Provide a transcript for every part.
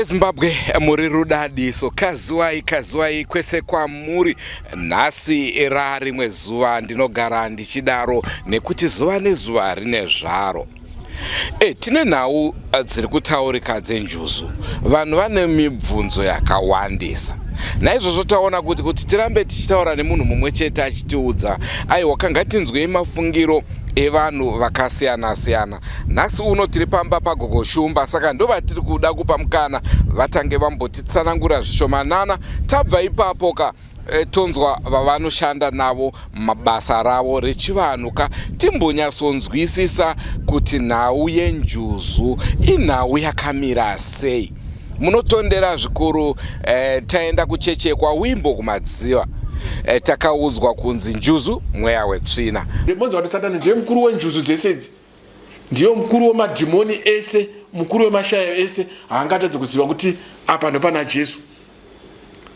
Zimbabwe muri rudadiso kazuwai kwese kwamuri nhasi ra rimwe zuva ndinogara ndichidaro nekuti zuva nezuva rine zvaro. Tine nhau dziri kutaurika dzenjuzu. Vanhu vane mibvunzo yakawandisa. Naizvozvo taona kuti tirambe tichitaura nemunhu mumwe chete achitiudza aiwa kanga tinzwei mafungiro evanhu vakasiyana-siyana. Nhasi uno tiri pamba pagogoshumba, saka ndova tiri kuda kupa mukana vatange vambotitsanangura zvishomanana. Tabva ipapo tonzwa vavanoshanda navo mabasa ravo rechivanhu timbonyatsonzwisisa kuti nhau yenjuzu inhau yakamira sei. Munotondera zvikuru. Taenda kuchechekwa wimbo kumadziva. Takaudzwa kunzi Njuzu Mweya Wetsvina. Ndibonza kuti Satani ndiye mukuru wenjuzu dzese idzi. Ndiye mukuru wemadhimoni ese, mukuru wemashayo ese. Haangatadzi kuziva kuti apa ndopana Jesu.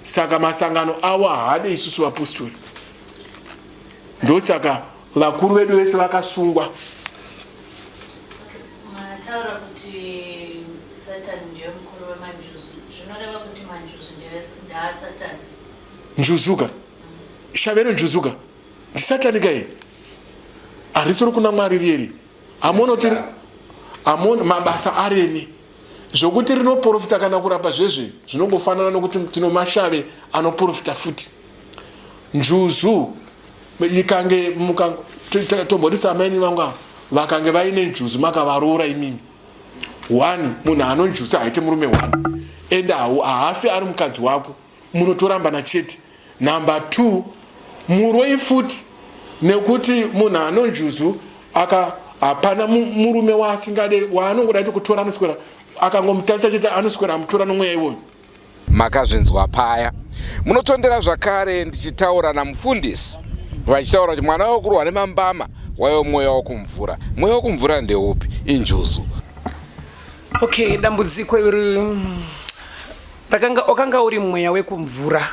Saka masangano awo haade isusu vapostori. Ndosaka vakuru vedu vese vakasungwa. Mataura kuti Satani ndiye mukuru wemanjuzu. Zvinoreva kuti manjuzu ndaa Satani. Njuzuka. Shavero njuzuka. Ndi Satani kai. Arisoro kuna Mwari rieri. Amona mabasa areni. Zvokuti rinoprofita kana kurapa zvezve zvinongofanana nokuti tino mashave anoprofita futi. Njuzu ikange tombodisa amaini vanga vakange vaine njuzu makavarora imimi. One, munhu anonjuzu haite murume one. Enda haafi ari mukadzi wako. Munotorambana chete. Number 2, muroi futi nekuti munhu anonjuzu hapana murume waasingade waanongoda kutora anoswera akangomutarisa chete anoswera amutora nomweya iwoyo. Makazvinzwa paya. Munotondera zvakare ndichitaura namufundisi vachitaura kuti mwana wokurwa nemambama waiwe mweya wokumvura. Mweya wokumvura ndeupi? Injuzu. Okay, dambudziko iri wakanga uri mweya wekumvura.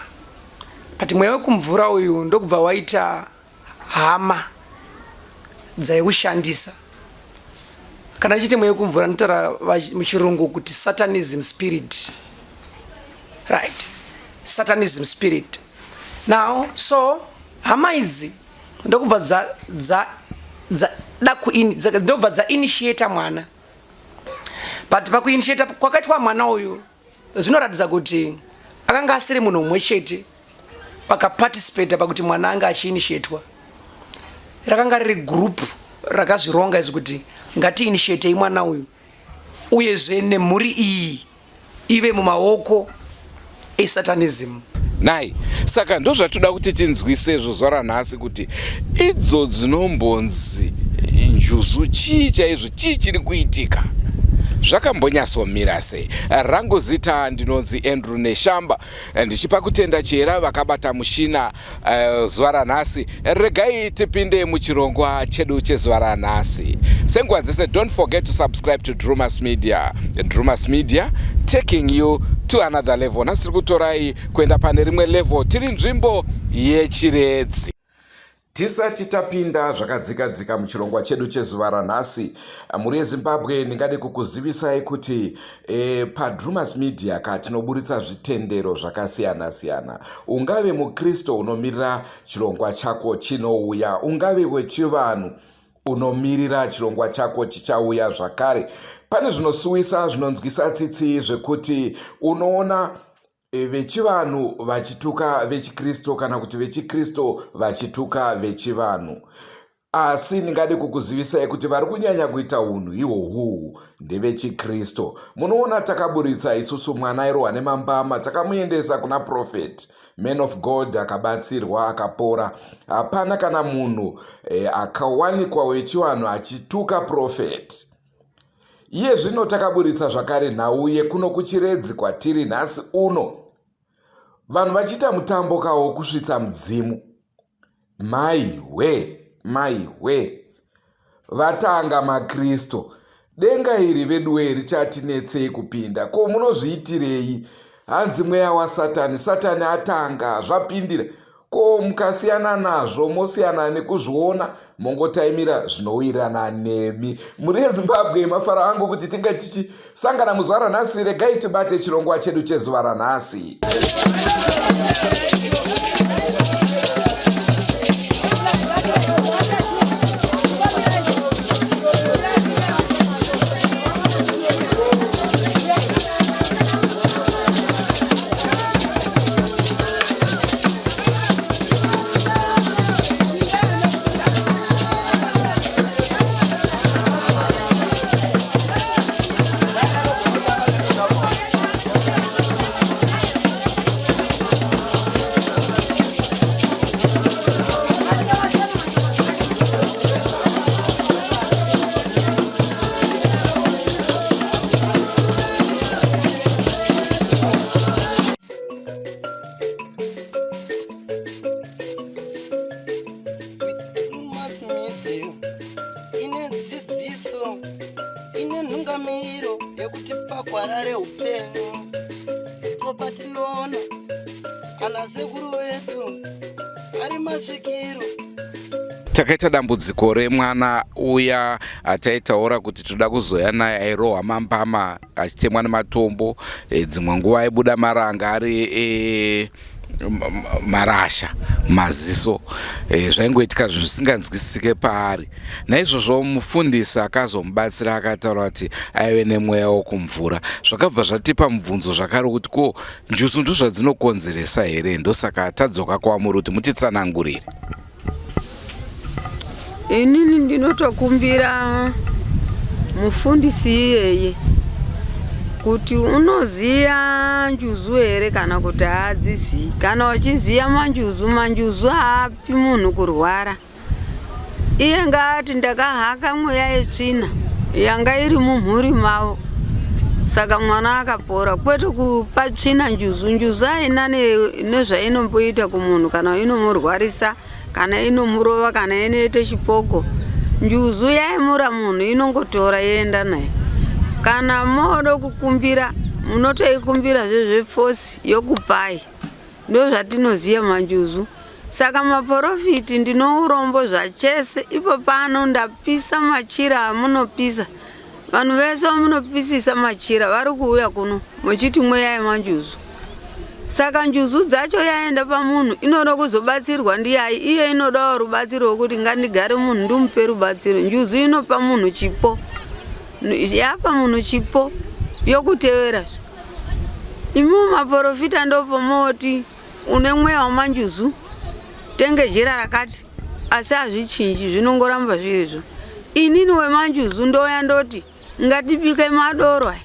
Pati mweya wekumvura uyu ndokubva waita hama dzaiushandisa. Kana achiti mweya wekumvura notaura muchirungu kuti Satanism spirit. Right. Satanism spirit. Now, so hama idzi ndokubva ndobva dzainitiate mwana. But pakuinitiate kwakaitwa mwana uyu zvinoratidza kuti akanga asiri munhu mumwe chete pakaparticipate pakuti mwana anga achiinitiatwa. Rakanga riri group rakazvironga izvi kuti ngatiinitiatei mwana uyu uyezve nemhuri iyi ive mumaoko esatanism. Nai, saka ndozvatoda kuti tinzwise zuva ranhasi kuti idzo dzinombonzi njuzu chii chaizvo chii chiri kuitika. Zvakambonyatsomira sei. Rangu zita ndinonzi Andrew Neshamba, ndichipa kutenda chera vakabata mushina zuva ranhasi. Regai tipinde muchirongwa chedu chezuva ranhasi. Senguva dzese, don't forget to subscribe to Drewmas Media. Drewmas Media taking you to another level. Nhasi tiri kutorai kuenda pane rimwe level, tiri nzvimbo yechiredzi. Tisati tapinda zvakadzika muchirongwa chedu chezuva ranhasi, muri Zimbabwe ndingade kukuzivisai kuti paDrewmas Media tinoburitsa zvitendero zvakasiyana-siyana. Ungave mukristo unomirira chirongwa chako chinouya, ungave wechivanhu unomirira chirongwa chako chichauya zvakare. Pane zvinosuwisa zvinonzwisa tsitsi zvekuti unoona vechivanhu vachituka vechikristo kana kuti vechikristo vachituka vechivanhu. Asi ndingade kukuzivisai kuti vari kunyanya kuita unhu ihwohwu ndevechikristo. Munoona takaburitsa isusu mwana airohwa nemambama, takamuendesa kuna prophet, man of God, akabatsirwa akapora. Hapana kana munhu akawanikwa wechivanhu achituka prophet. Iye zvino takaburitsa zvakare nhau yekuno kuchiredzi kwatiri nhasi uno. Vanhu vachiita mutambo kawo kusvitsa mudzimu. Maiwe. Vatanga makristo. Denga iri veduwe richatinetsei kupinda. Ko munozviitirei? Hanzi mweya waSatani. Satani atanga zvapindira. ko mukasiyana nazvo mosiyana nekuzviona mongotaimira zvinowirirana nemi. Muri yeZimbabwe mafaro angu kuti tinge tichisangana muzuva ranhasi. Regai tibate chirongwa chedu chezuva ranhasi. Takaita dambudziko remwana uya ataitaura kuti toda kuzoya naye airohwa mambama achitemwa nematombo. Dzimwe nguva aibuda maranga ari marasha maziso. Zvaingoitika zvinhu zvisinganzwisisike paari. Naizvozvo mufundisi akazomubatsira akataura kuti aive nemweya wokumvura. Zvakabva zvatipa mubvunzo zvakare kuti ko njuzu ndozvadzinokonzeresa here? Ndosaka tadzoka kwamuri kuti mutitsanangurire. Inini ndinotokumbira mufundisi iyeye kuti unoziya njuzu here kana kuti hadziziyi. Kana uchiziya manjuzu haapi munhu kurwara. Iye ngaati ndakahaka mweya yetsvina yanga iri mumhuri mavo, saka mwana akapora. Kwete kupa tsvina njuzu haina nezvainomboita kumunhu, kana inomurwarisa, kana inomurova, kana inoite chipoko. Njuzu yaimura munhu inongotora yenda naye. Kana modo kukumbira munotoikumbira zvefosi yokupai. Ndo zvatinoziya manjuzu. Saka maprofiti ndinourombo zvachese. Ipo pano ndapisa machira amunopisa. Vanhu vese vamunopisisa machira vari kuuya kuno muchiti mweya yemanjuzu. Saka njuzu dzacho yaenda pamunhu inoda kuzobatsirwa ndiyayi. Iye inodawo rubatsiro rwokuti ngandigare munhu ndimupe rubatsiro. Njuzu inopa munhu chipo. Yapa munhu chipo yokutevera. Imu maprofita ndopo moti une mweya wamanjuzu tenge jira rakati, asi hazvichinji, zvinongoramba zvirizvo. Inini wemanjuzu ndoya ndoti ngatipike madoro aya.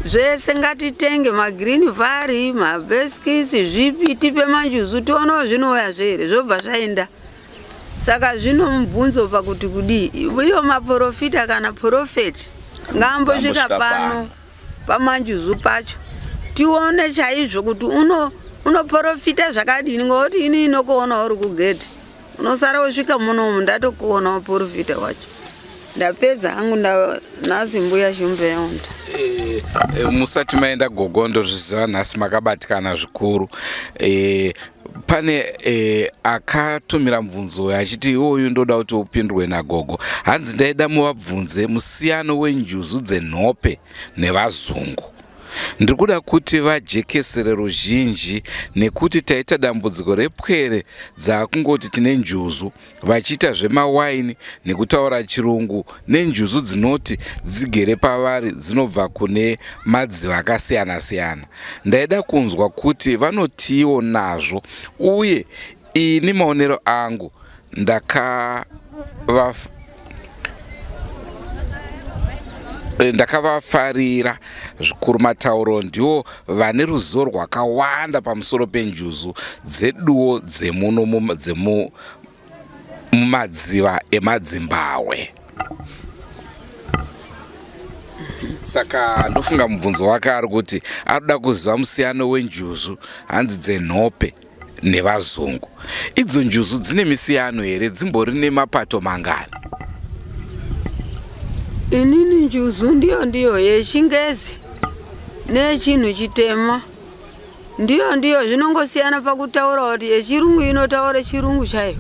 Zvese ngatitenge magreen vari, mabeskisi, zvipi tipe manjuzu tionawo zvinoya zvere, zvobva zvaenda. Saka zvino mubvunzo pakuti kudii. Iyo maprofita kana profeti ngambosvika pano pamanjuzu pacho tione chaizvo kuti unoprofita zvakadini, ngokuti ini inokuona uri kugedhi unosara usvika munomu ndatokuona uprofita wacho. Ndapedza hangu nhasi mbuya shumbe yaunda. Musati maenda gogo ndozviziva nhasi makabatikana zvikuru. Pane akatumira mubvunzo achiti iwoyu ndoda kuti upindurwe nagogo. Hanzi ndaida muvabvunze musiyano wenjuzu dzenhope nevazungu. Ndiri kuda kuti vajekesere ruzhinji nekuti taita dambudziko repwere dzakungoti tine njuzu vachiita zvemawaini nekutaura chirungu nenjuzu dzinoti dzigere pavari dzinobva kune madziva akasiyana siyana. Ndaida kunzwa kuti vanotiwo nazvo, uye ini maonero angu ndakavafarira zvikuru. Matauro ndiwo vane ruzivo rwakawanda pamusoro penjuzu dzeduwo mumadziva emadzimbabwe. Saka ndofunga mubvunzo wake ari kuti arikuda kuziva musiyano wenjuzu hanzi dzenhope nevazungu. Idzo njuzu dzine misiyano here? Dzimbori nemapato mangani? Inini njuzu ndiyo yechingezi nechinhu chitema ndiyo zvinongosiyana pakutaura kuti yechirungu inotaura chirungu chayo,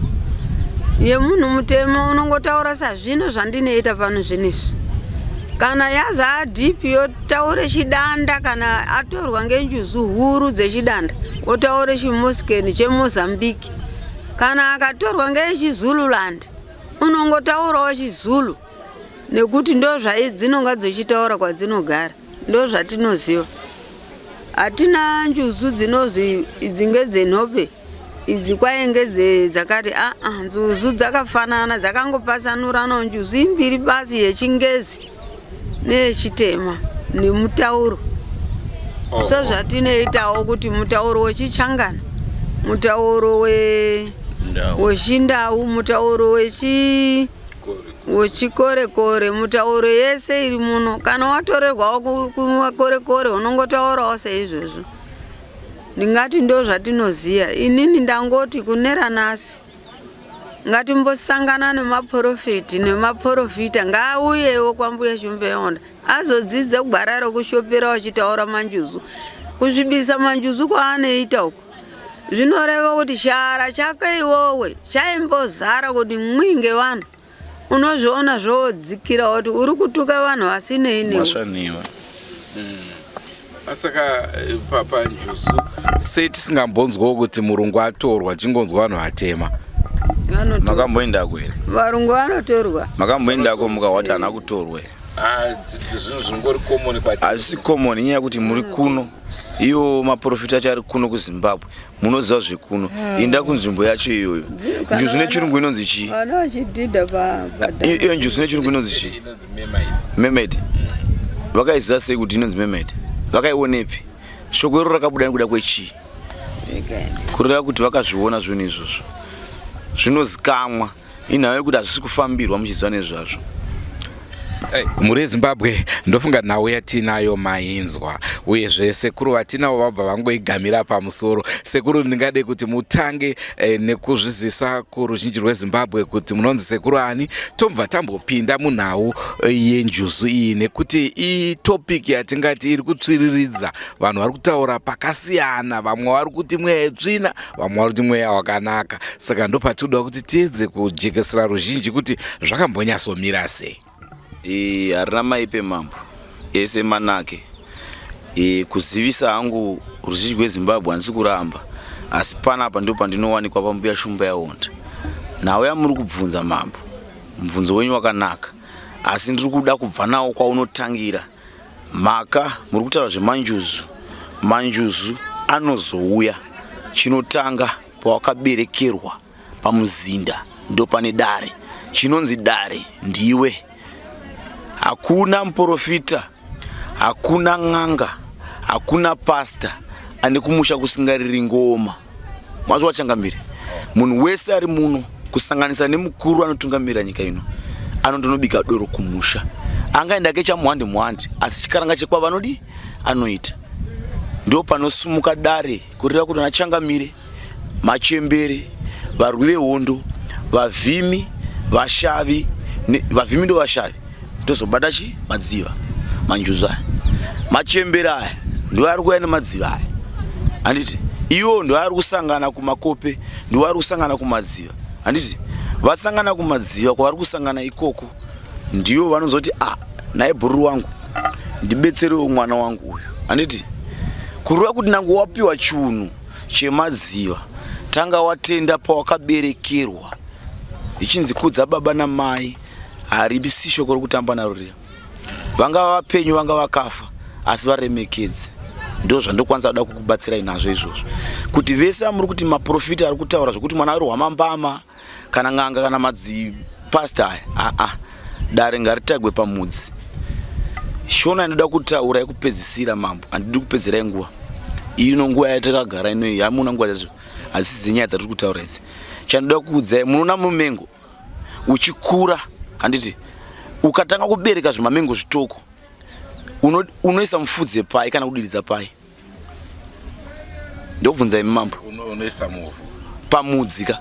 yemunhu mutema unongotaura sazvino zvandinoita pano zvinizvi. Kana yaza adhipi yotaure chidanda, kana atorwa ngenjuzu huru dzechidanda otaure chimosikeni chemozambiki, kana akatorwa ngechizululand unongotaurawo chizulu, nekuti ndo dzinonga dzichitaura kwadzinogara, ndo zvatinoziva. Hatina njuzu dzinozi idzi ngedzenhope, idzi kwaye dzakati njuzu dzakafanana, dzakangopasanurana njuzu imbiri basi, yechingezi neyechitema nemutauro. So zvatinoitawo kuti mutauro wechichangana, mutauro wechindau, mutauro wechikorekore, mutauro yese iri muno. Kana watorerwawo kumakorekore unongotaurawo seizvozvo. Ndingati ndo zvatinoziya. Inini ndangoti kuneranasi ngatimbosangana nemaprofiti nemaprofita, ngauyewo kwambuya Shumbeonda azodzidza gwara rekushopera wachitaura manjuzu, kuzvibisa manjuzu kwaanoita uko. Zvinoreva kuti shara chake iwowe chaimbozara kuti mwinge vanhu, unozviona zvodzikira kuti uri kutuka vanhu vasinei newe. Asaka PANJUZU sei tisingambonzwawo kuti murungu atorwa, chingonzwa vanhu vatema. Makamboenda kwere? Varungu vanotorwa. Makamboendako mukawati ana kutorwe? Zvinhu zvingori common kwati. Hazvisi common, inyaya yekuti muri kuno. Iyo maprofita acho ari kuno kuZimbabwe. Munoziva zvekuno. Enda kunzvimbo yacho iyoyo. Njuzu nechirungu inonzi chii? Vanochidhidha iyo njuzu nechirungu inonzi chii? Inonzi mermaid. Mermaid. Vakaiziva sei kuti inonzi mermaid? Vakaionepi? Shoko iro rakabuda nekuda kwechii? Kureva kuti vakazviona zvinhu izvozvo. Zvinozikamwa. Inhau yekuti hazvisi kufambirwa muchiziva nezvazvo. Muri Zimbabwe ndofunga nhau yatinayo mainzwa, uyezve sekuru vatinawo vabva vangoigamira pamusoro. Sekuru ndingade kuti mutange nekuzvizisa kuruzhinji rweZimbabwe kuti munonzi sekuru ani, tobva tambopinda munhau yenjuzu iyi, nekuti itopiki yatingati iri kutsviriridza. Vanhu vari kutaura pakasiyana, vamwe vari kuti Wetsvina, vamwe vari kuti Mweya wakanaka. Saka ndopatinoda kuti tiedze kujekesera ruzhinji kuti zvakambonyatsomira sei. Harina maipe mambo ese manake. Kuzivisa hangu ruzhinji rweZimbabwe handisi kuramba, asi panapa ndipo pandinowanikwa pambuya Shumbeonda. Nhau yamuri kubvunza mambo, mubvunzo wenyu wakanaka, asi ndiri kuda kubva nawo kwaunotangira. Maka muri kutaura zvemanjuzu. Manjuzu anozouya chinotanga pawakaberekerwa pamuzinda, ndo pane dare. Chinonzi dare ndiwe. Hakuna muprofita, hakuna ng'anga, hakuna pasta ane kumusha kusingariri ngoma. Mwazi wachangamire. Munhu wese ari muno kusanganisa nemukuru anotungamira nyika ino anondonobika doro kumusha. Angaenda kechamuhande, asi chikaranga chekwa vanodi anoita. Ndo panosumuka dare kureva kuti anachangamire, machembere, varwi vehondo, vavhimi, vashavi, vavhimi ndo vashavi. Tozobata chi madziva manjuzu aya. Machembera aya ndo ari kuya nemadziva aya. Handiti iwo ndo ari kusangana kumakope, ndo ari kusangana kumadziva. Handiti vasangana kumadziva kwavari kusangana ikoko, ndiyo vanozoti naye bhuru wangu ndibetserewo mwana wangu uyu. Handiti kureva kuti nangu wapiwa chiunhu chemadziva, tanga watenda pawakaberekerwa. Ichinzi kudza baba namai. Haribisi shoko rokutamba naro rira. Vanga vapenyu, vanga vakafa, asi varemekedze. Ndo zvandokwanisa kuda kukubatsirai nazvo izvozvo. Kuti vese amuri kuti maprofita ari kutaura zvokuti mwana ari wamambama kana ng'anga kana madzipasta aya. Dare ngaritagwe pamudzi. Shona ndinoda kutaura yekupedzisira mambo. Handidi kupedzerai nguva. Ino nguva yatakagara ino hamuna nguva dzacho. Asi dzenyaya dzatiri kutaura idzi. Chandoda kukuudzai, munoona mumengo uchikura. Handiti ukatanga kubereka zvimamengo zvitoko, unoisa mufudze pai kana kudiridza pai? Ndobvunzai mambo. Unoisa muvhu pamudzika.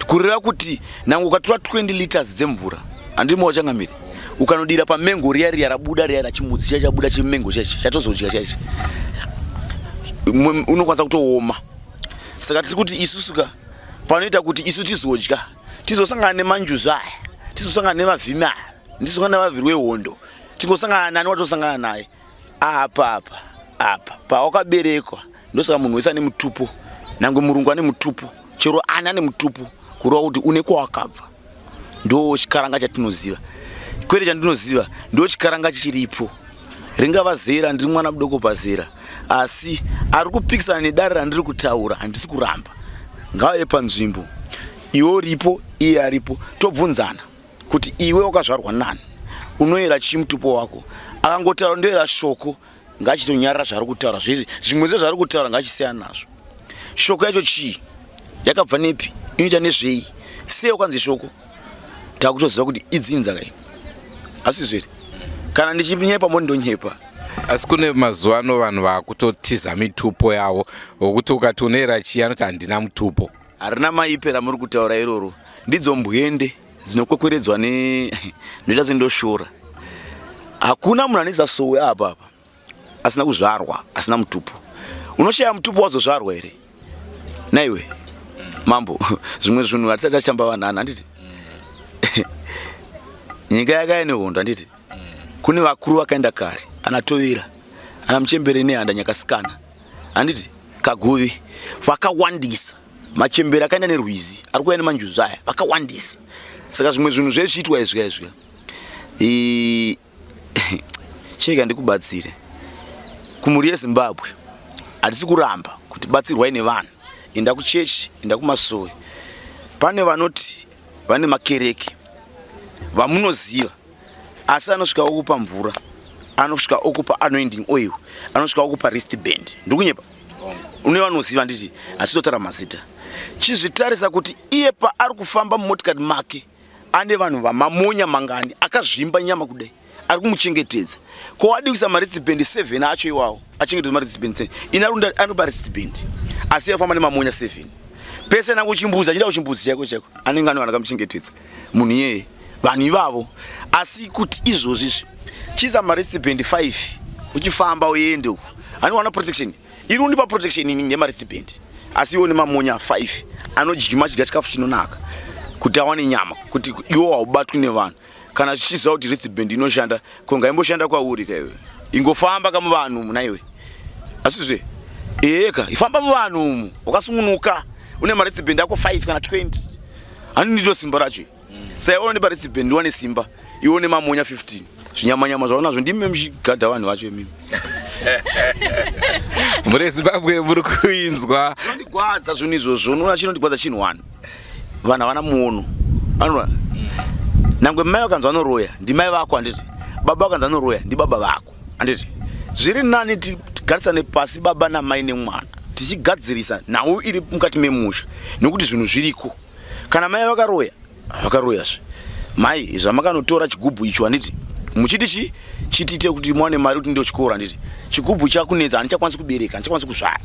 Kureva kuti nangu ukatora 20 liters dzemvura, handimo wachangamiri. Ukanodira pamengo riya rabuda riya rachimudzi chabuda chimengo chachi chatozodya chachi. unokwanisa kutooma. Saka tiri kuti isusuka panoita kuti isu tizodya, tizosangana nemanjuzu aya, tizosangana nemavhimi aya, tizosangana nemavhiri wehondo, tingosangana nani watosangana naye apa pawakaberekwa. Ndosaka munhu wese ane mutupo, nangwe murungu ane mutupo, chero ani ane mutupo, kureva kuti une kwawakabva. Ndo chikaranga chatinoziva. Kwete chandinoziva ndo chikaranga chichiripo. Ringava zera, ndiri mwana mudoko pazera, asi ari kupikisana nedare randiri kutaura, handisi kuramba. Ngauye panzvimbo, iwe uripo, iye aripo, tobvunzana kuti iwe wakazvarwa nani, unoyera chii mutupo wako. Akangotaura ndoyera shoko, ngachitonyarara zvaari kutaura. Zvimwe zvezvaari kutaura ngachisiyana nazvo. Shoko yacho chii? Yakabva nepi? Inoita nezvei? Sei ukanzi shoko? Takutoziva kuti idzinza kai. Asi zviri. Kana ndichinyepa ndonyepa. Asi kune mazuva ano vanhu vakutotiza mitupo yavo, wokuti ukati unoyera chii anoti handina mutupo. Harina maipe ramuri kutaura iroro. Ndidzo mbwende dzinokwekweredzwa noita zindoshora. Hakuna munhu aneza sowe apa asina kuzvarwa, asina mutupo. Unoshaya mutupo wazozvarwa here? Naiwe mambo, zvimwe zvinhu hatisati tachitamba vanhana, handiti? Nyika yakaye nehondo, handiti? Kune vakuru vakaenda kare, ana Tovera, ana Muchembere nehanda Nyakasikana, handiti? Kaguvi, vakawandisa. Machembere akaenda nerwizi, ari kuuya nemanjuzu aya, vakawandisa. Saka zvimwe zvinhu zvezviitwa izvika. Cheka ndikubatsire. Kumhuri yeZimbabwe hatisi kuramba kuti batsirwai nevanhu. Enda kuchechi, enda kumasowe. Pane vanoti vane makereke vamunoziva, asi anosvika okupa mvura, anosvika okupa anointing oil, anosvika okupa wristband. Ndikunyepa une vanoziva, nditi asi totara mazita. Chizvitarisa kuti iye paari kufamba mumotikari make ane vanhu vamamonya mangani akazvimba nyama kudai, ari kumuchengetedza. Ko adikisa wristband 7 acho iwawo, achengetedza wristband 7. Inarunda anopa wristband, asi afamba nemamonya 7. Pese nangu chimbuzi achida kuchimbuzi chako anenge ane vanhu akamuchengetedza munhu iyeye, vanhu ivavo. Asi kuti izvozvi chiza wristband 5 uchifamba uende uku, anowana protection. Iri unipa protection newristband, asi iwo nemamonya 5 anodya chikafu chinonaka kuti awane nyama, kuti iwo haubatwi nevanhu. Kana chichiziva kuti wristband inoshanda, konga imboshanda kwauri kaiwe. Ingofamba kamuvanhu muna iwe. Asizve eka ifamba muvanhu umu wakasungunuka une wristband yako 5 kana 20. Hani ndito simba racho. Sai one ba wristband wane simba, ione mamonya 15. Zvinyamanyama zvaonazvo ndime mchigadha vanhu vacho mimi. Muri Zimbabwe muri kuinzwa. Ndigwadza zvinhu izvozvo, unoona chinondigwadza chinhu 1. Vanhu havana muono. Anwa nangwe mai vakanzi vanoroya ndimai vako, handiti? Baba vakanzi vanoroya ndibaba vako, handiti? Zviri nani tigarisane pasi baba namai nemwana, tichigadzirisa nhau iri mukati memusha, nekuti zvinhu zviriko. Kana mai vakaroya, vakaroyazve. Mai zvamakanotora chigubhu icho, handiti? Muchiti chitiite kuti muwane mari kuti ndio chikora, handiti? Chigubhu chakunetsa handichakwanisi kubereka, handichakwanisi kuzvara.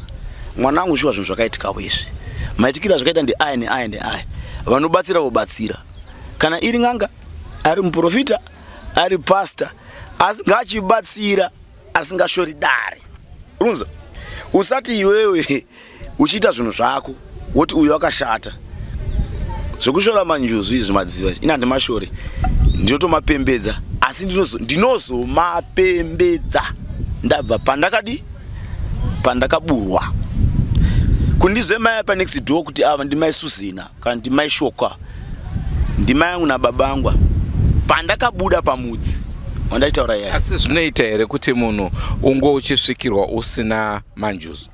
Mwanangu zviwa zvinhu zvakaitikawo izvi. Maitikira zvakaita ndeaya neaya neaya. Vanobatsira vobatsira. Kana iri ng'anga, ari muprofita, ari pastor, ngachibatsira asingashori dare. Unza, usati iwewe uchiita zvinhu zvako woti uyu wakashata. Zvokushora manjuzu izvi madziva ina ndimashore, ndinotomapembedza, asi ndinozomapembedza ndabva pandakaburwa. Kundizve mai pa next door kuti ava ndimai Suzina kana ndimai Shoka, ndimai yangu nababa angu pandakabuda pamudzi wandachitaura yaya. Asi zvinoita here kuti munhu ungo uchisvikirwa usina manjuzu?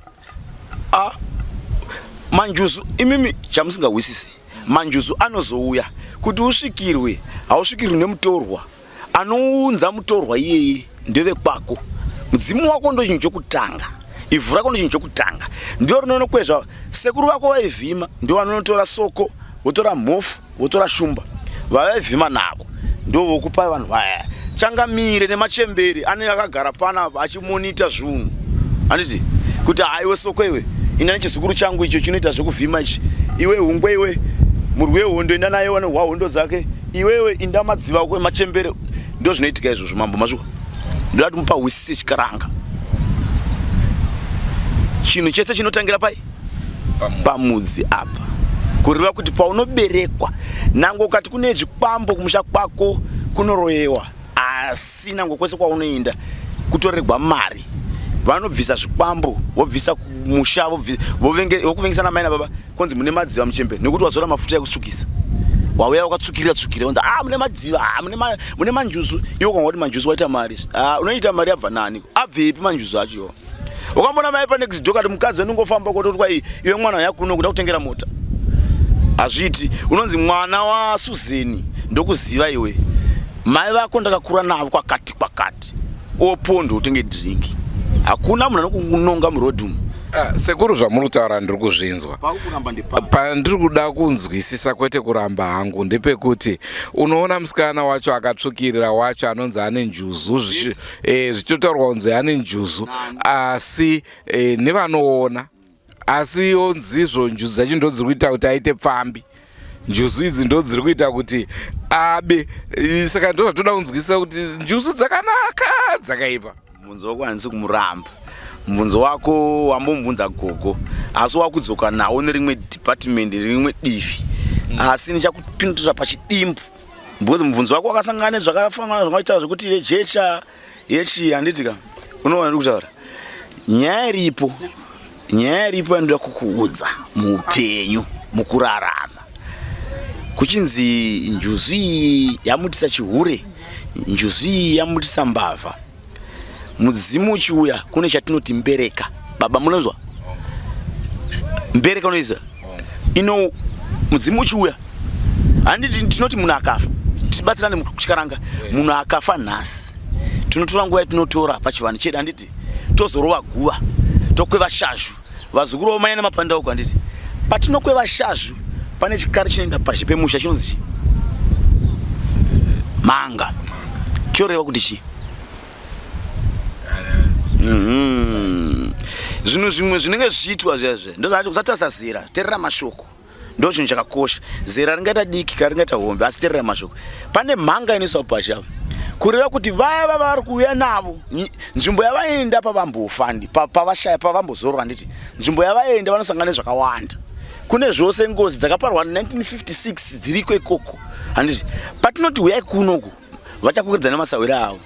Manjuzu imimi chamusingahwisisi. Manjuzu anozouya kuti usvikirwe, hausvikirwi nemutorwa. Anounza mutorwa iyeye ndeve kwako. Mudzimu wako ndo chinhu chokutanga, ivhu rako ndo chinhu chokutanga. Ndio rinonokwezva. Sekuru vako vaivhima ndio vanotora soko, votora mhofu, votora shumba, vavaivhima navo ndio vokupa vanhu vaya. Changamire nemachembere ane akagara pana achimonita zvinhu, handiti? Kuti haiwe soko iwe ina nechizukuru changu icho chinoita zvekuvhima ichi, iwe hungwe, iwe murwi wehondo enda naye wane hondo dzake, iwewe inda madziva kwe machembere. Ndio zvinoitika izvozvo mambo mazvuka. Ndodati mupa hwisisi chikaranga. chinhu chese chinotangira pai pamudzi apa, kureva kuti paunoberekwa nango ukati kune zvikwambo kumusha kwako kunoroyewa, asi nango kwese kwaunoenda kutorerwa mari, vanobvisa zvikwambo vobvisa kumusha vokuvengesana mai nababa konzi mune madziva muchembere nekuti wazora mafuta ekutsvukisa, wauya wakatsvukirira tsvukirira konzi mune madziva mune manjuzu, iwo kwanga kuti manjuzu waita mari, unoita mari abva nani, abvepi manjuzu acho iwo? Ukambona mai pa next door kati mukadzi unongofamba kototwa iwe mwana yakuno kuda kutengera mota, azviti unonzi mwana wa Suzeni ndokuziva iwe mai vako ndakakura navo kwakati opondo utenge drinki, hakuna munhu anokunonga murodhi umu. Sekuru zvamuri kutaura ndiri kuzvinzwa, pandiri kuda kunzwisisa kwete kuramba hangu ndepekuti unoona musikana wacho akatsvukirira wacho anonzi ane njuzu, zvichitaurwa kunzi ane njuzu, asi nevanoona, asi onzizvo njuzu dzacho ndo dziri kuita kuti aite pfambi, njuzu idzi ndo dziri kuita kuti abe. Saka ndo zvatoda kunzwisisa kuti njuzu dzakanaka dzakaipa. Mubvunzo wako handisi kumuramba, mubvunzo wako wambomubvunza gogo, asi wakudzoka nawo nerimwe department rimwe divi, asi ndichakupindura pachidimbu because mubvunzo wako wakasangana nezvakafanana zvakaita zvekuti yechi handitika, unoona ndiri kutaura nyaya iripo yandoda kukuudza muupenyu mukurarama, kuchinzi njuzu iyi yamutisa chihure, njuzu iyi yamutisa mbavha, mudzimu uchiuya kune chatinoti mbereka. Baba munozwa mbereka unoiza ino, mudzimu uchiuya handiti tinoti munhu akafa, tibatsirane muchikaranga, munhu akafa nhasi tinotora nguva yatinotora pachivanhu chedu, handiti tozorova guva tokweva shazhu, vazukuru vomanya nemapandauko, handiti patinokweva shazhu pane chikari chinoenda pazhi pemusha chinonzi manga, chioreva kuti chii? Zvinhu zvimwe zvinenge zvichitwa zvezve ndozvati usatarisa zera, teerera mashoko, ndo chinhu chakakosha. Zera ringaita diki kana ringaita hombe, asi teerera mashoko. Pane mhanga inoiswa pachavo kureva kuti vaya vari kuuya navo nzvimbo yavaenda pavambofandi pavashaya pavambozorwa, handiti nzvimbo yavaenda vanosangana nezvakawanda, kune zvose ngozi dzakaparwa 1956 dziriko ikoko, handiti patinoti uyai kunoku vachakuridza nemasawira avo,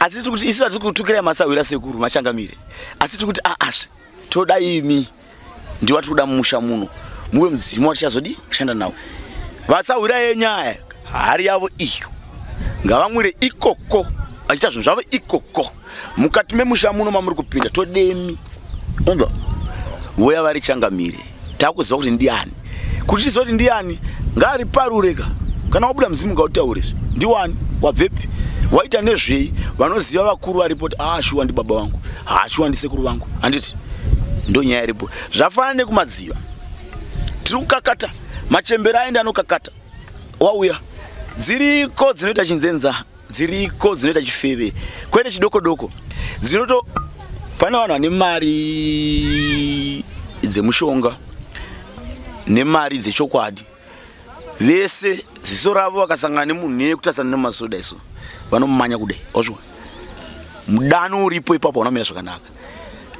asi tiri kuti isu hatiri kutukira masawira sekuru machangamire, asi tiri kuti asve toda imi ndiwo tiri kuda mumusha muno muwe mudzimu watichazodi kushanda nawo, vasawira yenyaya hari yavo iyo ngavamwire ikoko, achiita zvinhu zvavo ikoko mukati memusha muno mamuri kupinda, todemi onda voya vari changamire, takuziva kuti ndiani, kuti tiziva kuti ndiani ngari parureka, kana wabuda muzimu ngautaure ndiwani, wabvepi, waita nezvei, vanoziva vakuru varipo kuti shuwa ndi baba vangu, shuwa ndi sekuru vangu, handiti ndo nyaya iripo. Zvafanana nekumadziva, tiri kukakata machembere aenda anokakata, wauya dziriko dzinoita chinzenza, dziriko dzinoita chifeve, kwete chidoko doko, dzinoto pane vanhu vane mari dzemushonga nemari dzechokwadi, vese ziso ravo vakasangana nemunhu nekutasana nemasoda iso vanomumanya kudai, ozvo mudano uripo ipapo unomira zvakanaka,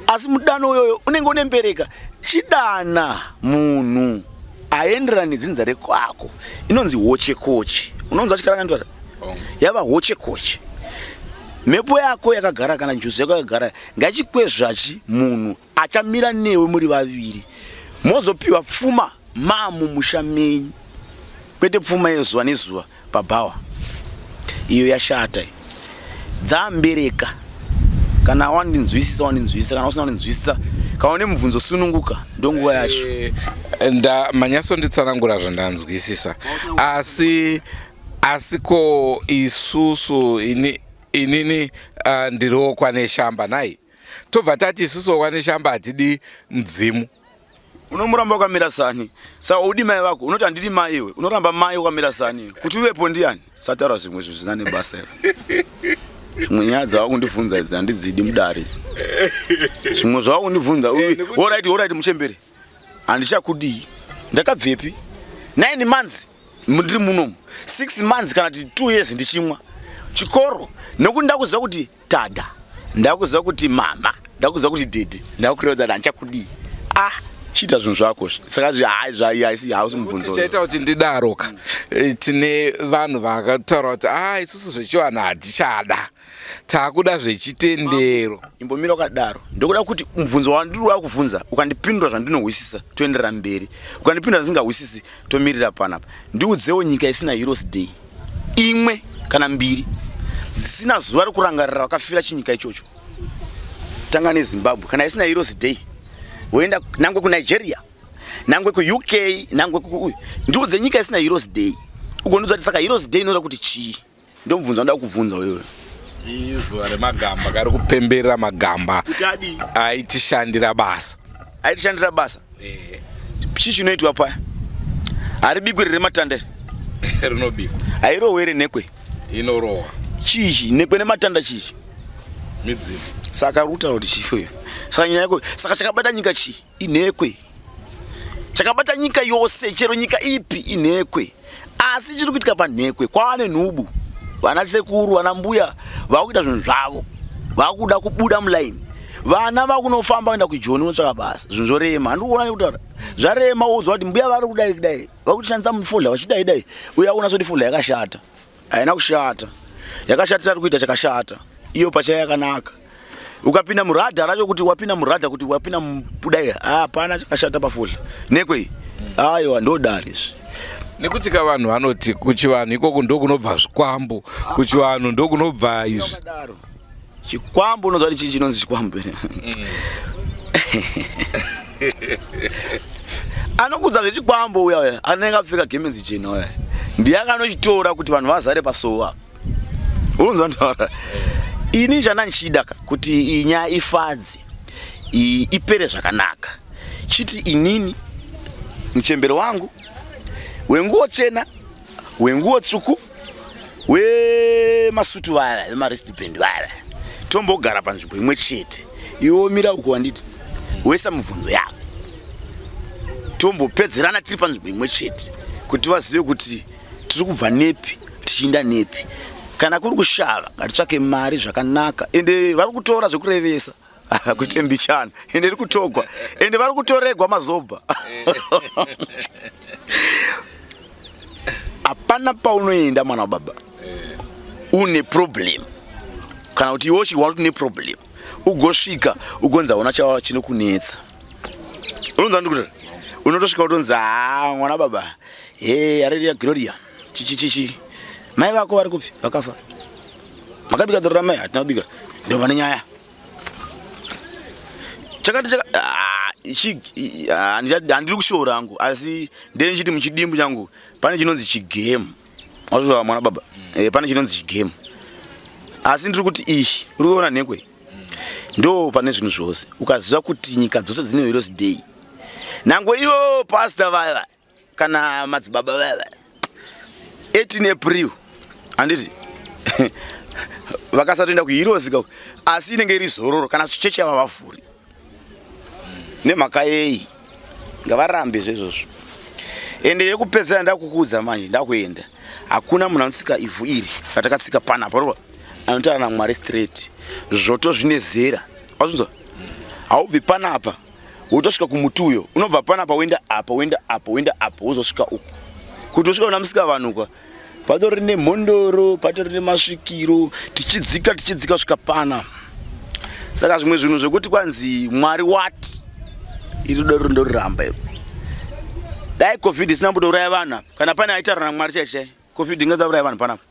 asi mudano uyoyo unenge unembereka chidana munhu aenderana nedzinza rekwako, inonzi hochekoche, unonzi achikarangandwara yava hochekoche, mhepo yako yakagara kana njuzu yako yakagara ngachikwezvachi munhu achamira newe muri vaviri, mozopiwa pfuma mamumusha menyu, kwete pfuma yezuva nezuva pabhawa, iyo yashata, dzambereka. Kana wandinzwisisa kana usina kundinzwisisa, kana une mubvunzo sununguka, ndonguva yacho. Manyaso nditsanangura zvandanzwisisa, asi ko isusu inini ndiriwo kwane shamba nai, tobva tati isusu kwane shamba hatidi mudzimu. Unomuramba wakamira sani, saka udi mai vako, unoti handidi mai iwe, unoramba mai wakamira sani, kuti uvepo ndiani? Sataura zvimwe zvisina nebasa ere. Zvimwe nyaya dzavakundibvunza idzi handidzidi mudare idzi. Zvimwe zvavakundibvunza, oraiti muchembere, handichakudii, ndakabvepi 9 months ndiri munomu, 6 months kana kuti 2 years ndichimwa chikoro, nekuti ndakuziva kuti tada ndakuziva kuti mama, ndakuziva kuti daddy, ndakurevedza ndanchakudi. Chita zvinhu zvako. Saka haisi mubvunzo. Chaita kuti ndidaroka. Tine vanhu vakataura kuti isusu zvechivanhu hatichada. Takuda zvechitendero. Imbomira wakadaro. Ndokuda kuti mubvunzo wandiri wakuvhunza, ukandipindura zvandinohwisisa, toenderera mberi. Ukandipindura zvisingahwisisi, tomirira panapa. Ndiudzewo nyika isina Heroes Day. Imwe kana mbiri. Dzisina zuva rekurangarira wakafira chinyika ichocho. Tanga neZimbabwe kana isina Heroes Day. Woenda nangwe ku Nigeria, nangwe ku UK, nangwe ku ndiudze nyika isina Heroes Day. Ugonudza kuti saka Heroes Day inoda kuti chii? Ndio mubvunzo wanda kuvhunza wewe. Izuva remagamba kari kupemberera magamba aitishandira basa. Aitishandira basa? Chii chinoitwa paya? Haribikwi riri matanda Rinobikwa. Hairowere nekwe? Inorowa. Chii nekwe nematanda chii? Midzimu. Saka rutaura kuti chii? Saka chakabata nyika chii? Inekwe. Chakabata nyika yose, chero nyika ipi inekwe. Asi chiri kuitika panekwe kwaane nhubu. Vana sekuru, vana mbuya vakuita zvinhu zvavo. Vakuda kubuda mulaini. Vana vakunofamba kuenda kujoni unotsvaka basa. Zvinhu zvorema. Handikuona nekutaura. Zvarema wouzwa kuti mbuya vari kudai kudai. Vakutishandisa mufodha vachidai dai. Uya unasoti fodha yakashata. Haina kushata. Yakashata tari kuita chakashata. Iyo pachayo yakanaka. Ukapinda muradha racho kuti wapinda muradha kuti wapinda mudai. Hapana chakashata pafodha. Nekwe. Aiwa ndodarizve. Nekuti vanhu vanoti kuchivanhu ikoko ndokunobva zvikwambo, kuchivanhu ndokunobva izvi. Chikwambo unozva kuti chinonzi chikwambo. Anokudza zvechikwambo uya anenge apfeka gemenzi chena uya. Ndiye akanochitora kuti vanhu vazare pasowa. Unonzwa ntaura. Ini chandanchida kuti inyaya ifadze, ipere zvakanaka. Chiti inini muchembero wangu wenguo chena, wenguo tsvuku, wemasutu vaya, wemarestband vaya. Tombogara panzvimbo imwe chete. Iwo mira uko wanditi. Wesa mubvunzo yako. Tombopedzerana tiri panzvimbo imwe chete. Kuti vazive kuti tiri kubva nepi, tichienda nepi. Kana kuri kushava, ngatitsvake mari zvakanaka. Ende vari kutora zvekurevesa. Kuti mbichana. Ende iri kutogwa. Ende vari kutoregwa mazobha. Hapana paunoenda mwana baba. Une problem. Kana kuti iwo chiwana une problem. Ugosvika ugonza una chawa chinokunetsa. Unonzwa ndikuti unotosvika utonza mwana baba. Haleluya gloria. Chichi. Mai vako vari kupi? Vakafa. Makabika doro ramai hatinabika. Ndio pane nyaya. Chakati handiri kushora hangu asi ndenchiti muchidimbu changu pane chinonzi chigame. Wazva mwana baba. Pane chinonzi chigame. Asi ndiri kuti ishi uri kuona nekwe. Ndo pane zvinhu zvose. Ukaziva kuti nyika dzose dzine Heroes Day. Nangwe ivo pastor vaya kana madzibaba vaya. 18 April. Anditi. Vakasatoenda kuHeroes ka. Asi inenge iri zororo kana cheche ava vafuri. Nemhaka yeyi ngavarambe zvezvozvo. Ende yekupedzera ndakukudza manje ndakuenda. Hakuna munhu anotsika ivhu iri ratakatsika panapa. Anotaura naMwari straight. Zvoto zvine zera. Wazvinzwa? Haubvi panapa. Wotosvika kumutuyo. Unobva panapa woenda apa, woenda apa, wozosvika uku. Kuti usvika kuna musika vanhu patori nemhondoro, patori nemasvikiro, tichidzika svika pana. Saka zvimwe zvinhu zvekuti kwanzi Mwari what? Iro ramba. Dai COVID isina kutouraya vanhu. Kana pane aitaura naMwari chaiye. COVID ingadza uraya vanhu panapa.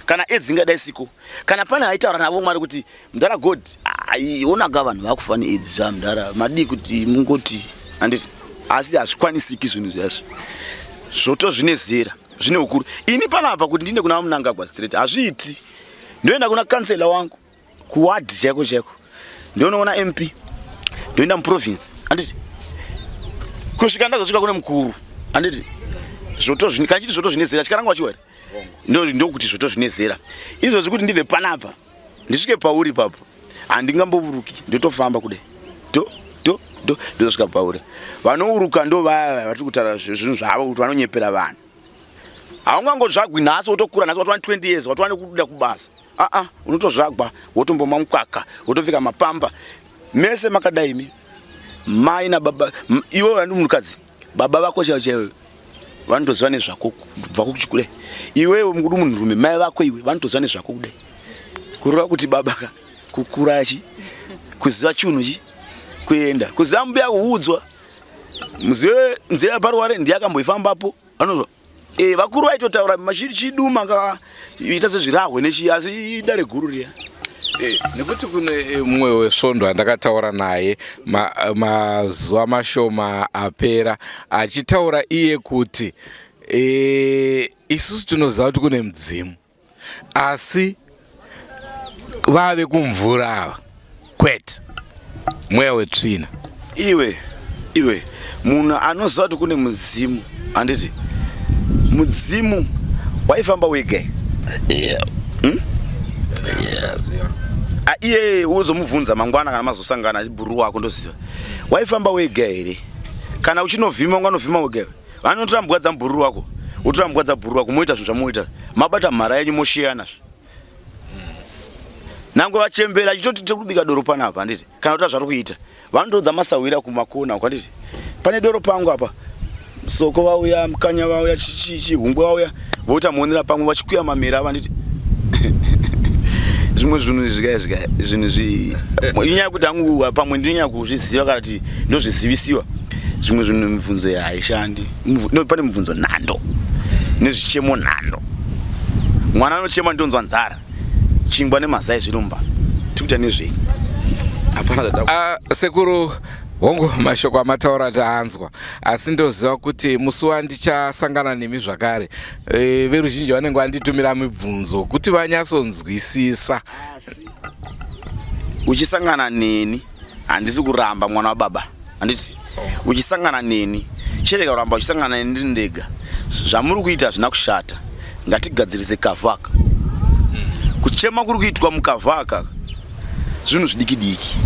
Kana AIDS ingadai siko. Kana pane aitaura navo Mwari kuti mudara God, onaga vanhu vakufa neAIDS zvamudara. Madi kuti mungoti handiti asi hazvikwanisiki zvinhu zvazvo. Zvoto zvine zera, zvine ukuru. Ini panapa kuti ndine kuna Munangagwa straight hazviiti. Ndoenda kuna kansela wangu kuward chako. Ndinoona MP. Ndoenda muprovince. Handiti kusvika ndazosvika kune mukuru. Handiti zvoto zvine kana chiti zvoto zvine zera chikarangwa chiwari. Ndo kuti zvoto zvine zera. Izvozvo kuti ndibve panapa ndisvike pauri papo. Handingamboburuki ndotofamba kudai. Ndosvika pauri. Vanouruka ndo vaya vari kutaura zvinhu zvavo kuti vanonyepera vanhu. Haungangodzvagwi nhasi wotokura nhasi watova 20 years watova nekuda kubasa. unotozvagwa wotombomwa mukaka wotofika mapamba mese makadaimi mai nababa iwo vanhu munhukadzi baba vako chaiwo vanotoziva nezvako kubva kuchikure iwewe mukuti munhurume mai vako iwe vanotoziva nezvako kudai kureva kuti baba kukura kuziva chinhu kuenda kuziva mubeya kuudzwa muzive nzira yaparuware ndiyakamboifambapo anozva vakuru vaitotaura chiduma kaita sezvirahwe nechi asi idare guru riya nekuti kune mumwe wesvondo andakataura naye mazuva mashoma apera achitaura iye kuti isusu tinoziva kuti kune mudzimu asi vave kumvura ava kwete Mweya Wetsvina iwe munhu anoziva kuti kune mudzimu handiti mudzimu waifamba wega iye uzomubvunza mangwana kana mazosangana chibhuru wako ndoziva waifamba wega here kana uchinovhima unganovhima wega vanotora mbwa dzamubhuru wako wotora mbwa dzabhuru wako moita zvinhu zvamoita mabata mhara yenyu moshiyanazve nangwe vachembera chitoti tikubika doro panapa handiti kana kuti zvari kuita vanotodza masawira kumakona ukanditi pane doro pangu apa soko vauya mukanya vauya chihumbwe vauya voita monera pamwe vachikuya mamera ava nditi zvimwe zvinhu zvinhu inyaya kuti hangu pamwe ndinonyanya kuzviziva kana kuti ndozvizivisiwa zvimwe zvinhu mibvunzo haishandi pane mibvunzo nhando nezvichemo nhando mwana anochema ndonzwa nzara chingwa nemazai zvirumba tikuita nezvei hapana sekuru hongu mashoko amataura taanzwa asi ndoziva kuti musi wandichasangana nemi zvakare veruzhinji vanenge vanditumira mibvunzo kuti vanyatsonzwisisa uchisangana neni handisi kuramba mwana wababa handiti uchisangana neni chereka kuramba uchisangana neni ndiri ndega zvamuri kuita hazvina kushata ngatigadzirise kavhaka kuchema kuri kuitwa mukavhaka zvinhu zvidiki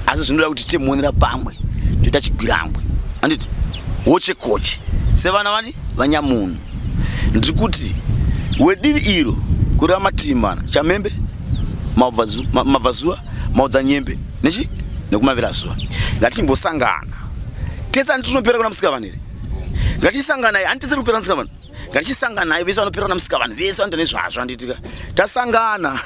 asi zvinoda kuti timonera pamwe toita chigwirambwe handiti woche sevana vani vanyamunhu ndiri kuti wedivi iro kureva matimbana chamembe mabvazuva maudzanyembe nechi nekumavirazuva ngatichimbosangana tese handitinopera kuna musikavani here ngatisanganai handitese kupera musikavani ngatichisanganai vese vanopera kuna musikavani vese vanoita nezvazvo handitika tasangana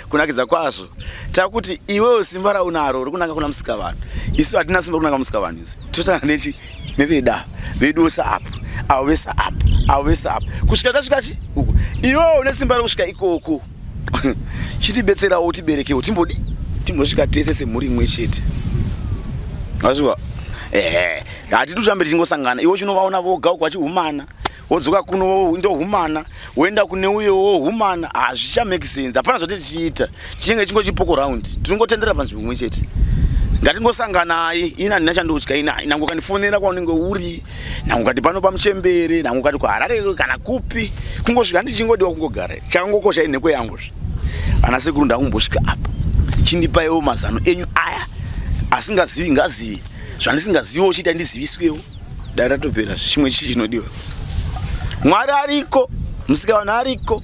kunakidza kwazvo takuti iwewo simba raunaro rikunanga kuna musikavani isu hatina simba kunanga musikavani isi totanga nechi neveda vedosa apo avo vese apo avo vese apo kusvika tasvikachi uko iwewo une simba rekusvika ikoko chitibetserawo tiberekewo timbosvika tese semhuri imwe chete azviwa hatidi turambe tichingosangana iwe chinovaona voga uko vachihumana wodzoka kuno ndohumana woenda kune uyo wohumana hazvichamake sense hapana zvati tichiita tichinge chingocipoko round tinongotendera panzvimbo imwe chete ngatingosanganai ina handina chandotya ina nangu kandifonera kwaunenge uri nangu kati pano pamuchembere nangu kati kuharare kana kupi kungosvika ndichingodiwa kungogara changokosha inheko yangozve ana sekuru ndakumbosvika apo chindipaiwo mazano enyu aya asingazivi ngazivi zvandisingaziviwo chiita ndiziviswewo dai ratopera chimwe chichi chinodiwa mwari ariko musikavana ariko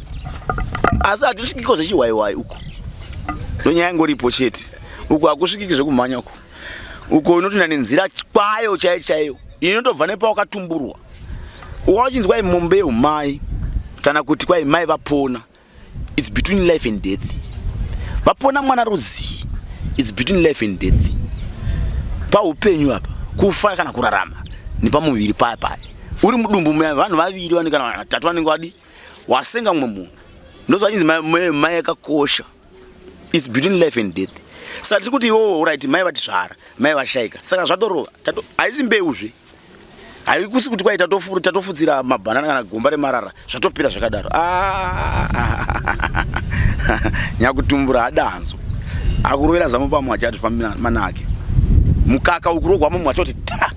asi hatisvikiko zvechiwaiwai uko ndonyaya ingoripo chete uko hakusvikiki zvekumhanya uko unotoenda nenzira kwayo chaiyo inotobva nepawakatumburwa wachinzi kwai mombe yeumai kana kuti kwai mai vapona it's between life and death vapona mwana ruzi it's between life and death paupenyu apa kufa kana kurarama nepamuviri paya uri mudumbu muya vanhu vaviri vane kana vatatu vanenge vadi wasenga mumwe munhu ndozvachinzi mai yakakosha it's between life and death saka tiri kuti iwowo right mai vatizvara mai vashaika saka zvatorova haisi mbeuzve haikusi kuti kwai tatofudzira mabhanana kana gomba remarara zvatopera zvakadaro nyakutumbura hadanzo akurovera zamo pamwe achati fambi manake mukaka ukurogwamo mumwe achoti ta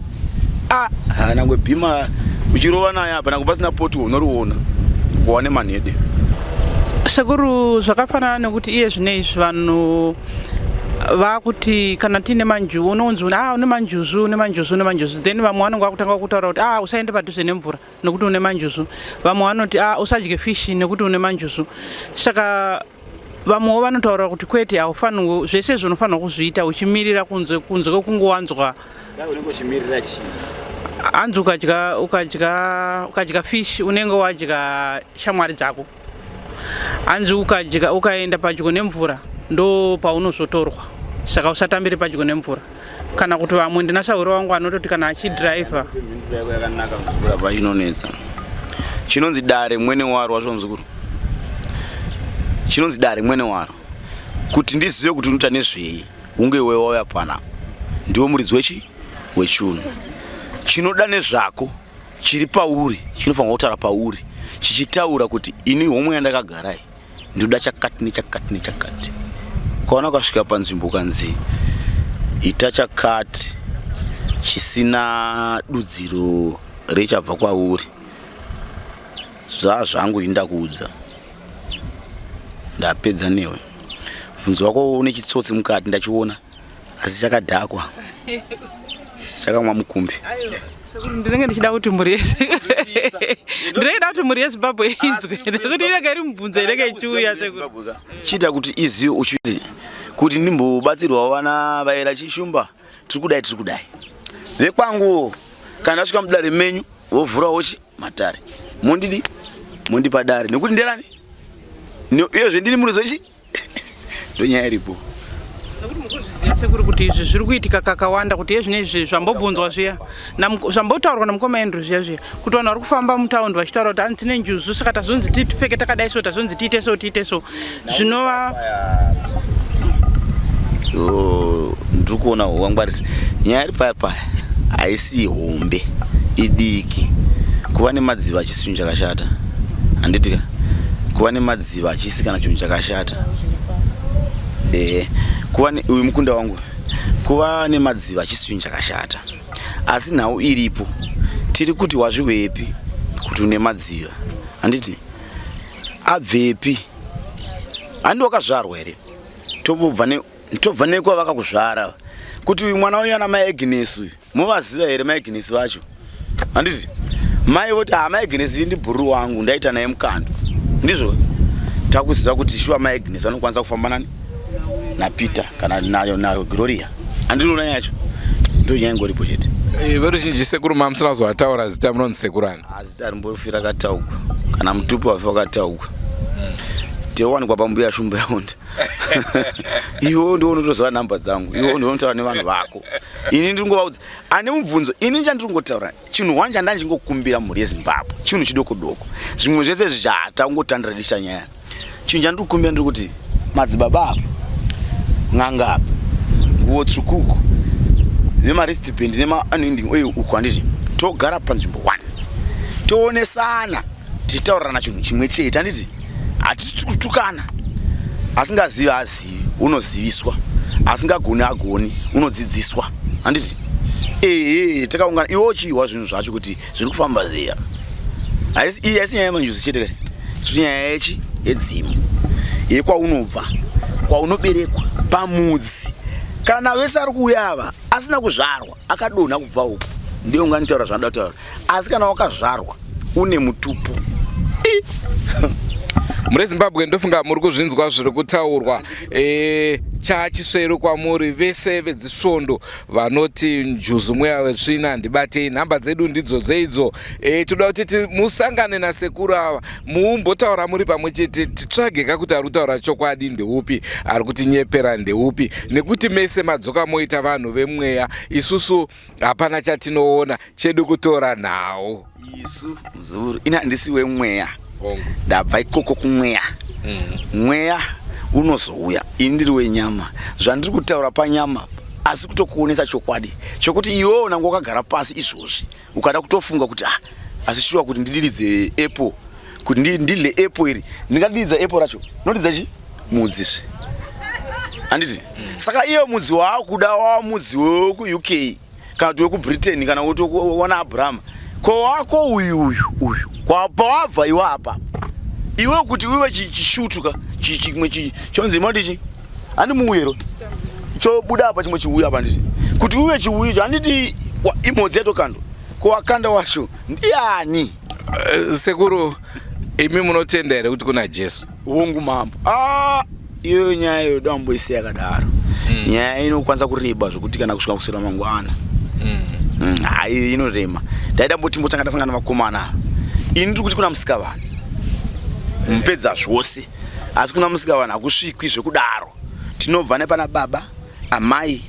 nangwe bhima uchirova naye apa nangu pasina poti unoriona kuwane manhede sekuru zvakafanana nekuti iye zvinezvi vanhu vakuti kana tiine manjuzu unonzi une manjuzu then vamwe vanenge vakutanga kutaura kuti usaende padhuze nemvura nekuti une manjuzu vamwe vanoti usadye fishi nekuti une manjuzu saka vamwewo vanotaura kuti kwete haufanirwi zvese zvinofanirwa kuzviita uchimirira kunze kwekungowanzwa hanzi ukadya fish unenge wadya shamwari dzako, hanzi ukaenda padyo nemvura ndo paunozotorwa, saka usatambire padyo nemvura. Kana kuti vamwe ndinasauri wangu anototi kana achidhiraivha inonetsa chinonzi dare mwene waro wazvo muzukuru, chinonzi dare mwene waro, kuti ndizive kuti unoita nezvei unge iwe wauya pana ndiwo muridzi wechunhu. Chinoda nezvako chiri pauri chinofanirwa kutaura pauri chichitaura kuti ini homwe yandakagarai ndoda chakati nechakati nechakati. Ukaona ukasvika panzvimbo kanzi ita chakati chisina dudziro rechabva kwauri, zvangu indakuudza ndapedza newe. Bvunzo wako une chitsotsi mukati ndachiona, asi chakadhakwa chakamwa mukumbi. ndinenge ndichida kuti muri yese ndinoda kuti muri yeZimbabwe inzwe nekuti inenge iri mubvunzo inenge ichiuya chiita kuti izive uchiti kuti ndimbobatsirwawo vana vaera chishumba tiri kudai vekwangu kana ndasvika mudare menyu wovhurawo matare mondipa dare nekuti nderani iyezve ndini murizvechi ndonyaya iripo. Sekuru kuti izvi zviri kuitika kakawanda kuti izvi zvambobvunzwa zviya zvambotaurwa namukoma Andrew zviya kuti vanhu vari kufamba mutaundi vachitaura kuti hanzi tine njuzu saka tazonzi tipfeke takadai so tazonzi tiite so zvinova ndiri kuona wangwarisi nyaya iri paya haisi hombe idiki. Kuva nemadziva achisi chinhu chakashata handitika, kuva nemadziva achisi kana chinhu chakashata. Uyu mukunda wangu kuva nemadziva achisi chinhu chakashata, asi nhau iripo tiri kuti wazviwepi kuti une madziva, handiti abvepi, handi wakazvarwa here tobva nekuva vakakuzvara kuti uyu mwana uyu ana mai Agnes uyu muvaziva here mai Agnes vacho, handiti mai voti mai Agnes ndi bhuru wangu ndaita naye mukando, ndizvo takuziva kuti shuwa mai Agnes anokwanisa kufamba nani naPeter kana nayo Gloria, andinoona yacho ndo nyaya ingoripo chete. Veruzhinji sekuru mamusina zvataura zita munonzi sekurani? Zita rimbofira katauka kana mutupi wafa wakatauka tewanikwa pambuya shumba yaonda iwo ndiwo unotoziva namba dzangu, iwo ndiwo unotaura nevanhu vako. Ini ndingovaudza ane mubvunzo, ini ndichandiringotaura chinhu wanja ndandingokumbira mhuri yeZimbabwe chinhu chidoko doko, zvimwe zvese zvichata ungotandira disha nyaya. Chinhu chandirikumbira ndiri kuti madzibaba apa ng'anga apa nguo tsukuko nemaristibhendi nemaanending oil uko handiti togara panzvimbo 1 toonesana tichitaurirana chinhu chimwe chete, handiti hatisi kutukana. Asingazivi azivi unoziviswa, asingagoni unodzidziswa, handiti takaungana iwo chiwa zvinhu zvacho kuti zviri kufamba zeya. Haisi nyaya yemanjuzi chete kai, nyaya yechi yedzimu yekwaunobva kwaunoberekwa pamudzi. Kana wese ari kuuya ava asina kuzvarwa akadonha kubva uko ndiyo unganitaura zvanoda kutaura, asi kana wakazvarwa une mutupu muri Zimbabwe ndofunga muri kuzvinzwa zviri kutaurwa. Chachisvero kwamuri vese vedzisvondo vanoti Njuzu Mweya Wetsvina ndibatei, nhamba dzedu ndidzo dzeidzo. Toda kuti musangane nasekuru ava muumbotaura muri pamwe chete, titsvage kuti ari kutaura chokwadi ndeupi, ari kutinyepera ndeupi, nekuti mese madzoka moita vanhu vemweya, isusu hapana chatinoona, chedu kutora nhau. Isu muzuru ina handisi wemweya, ndabva ikoko kumweya. Mweya unozouya, ini ndiri wenyama, zvandiri kutaura panyama asi kutokuonesa chokwadi chokuti iwewo nangu wakagara pasi izvozvi ukada kutofunga kuti asi shuwa kuti ndidiridze apple, kuti ndidle apple iri ndingadidza apple racho nodidza chi mudzizve, handiti saka iyo mudzi waakuda wa mudzi weku-UK kana kuti weku-Britain kana kuti wana Abraham ko wako uyu kwapa wabva iwe apa iwe kuti uwe chishutuka chimwe chonzi modichi handi muuyero chobuda apa chimwe chiuya apa nditi kuti uwe chiuya handiti imodzi yatokando ko wakanda washo ndiani. Sekuru imi munotenda here kuti kuna Jesu wongu mambo iyo nyaya yodomboisi yakadaro nyaya inokwanisa kureba zvokuti kana kusvika kusera mangwana hai inorema ndaida mboti mbotanga tasangana makomana ini ndiri kuti kuna musikavana mupedza zvose asi kuna musikavana hakusvikwi zvekudaro tinobva nepana baba amai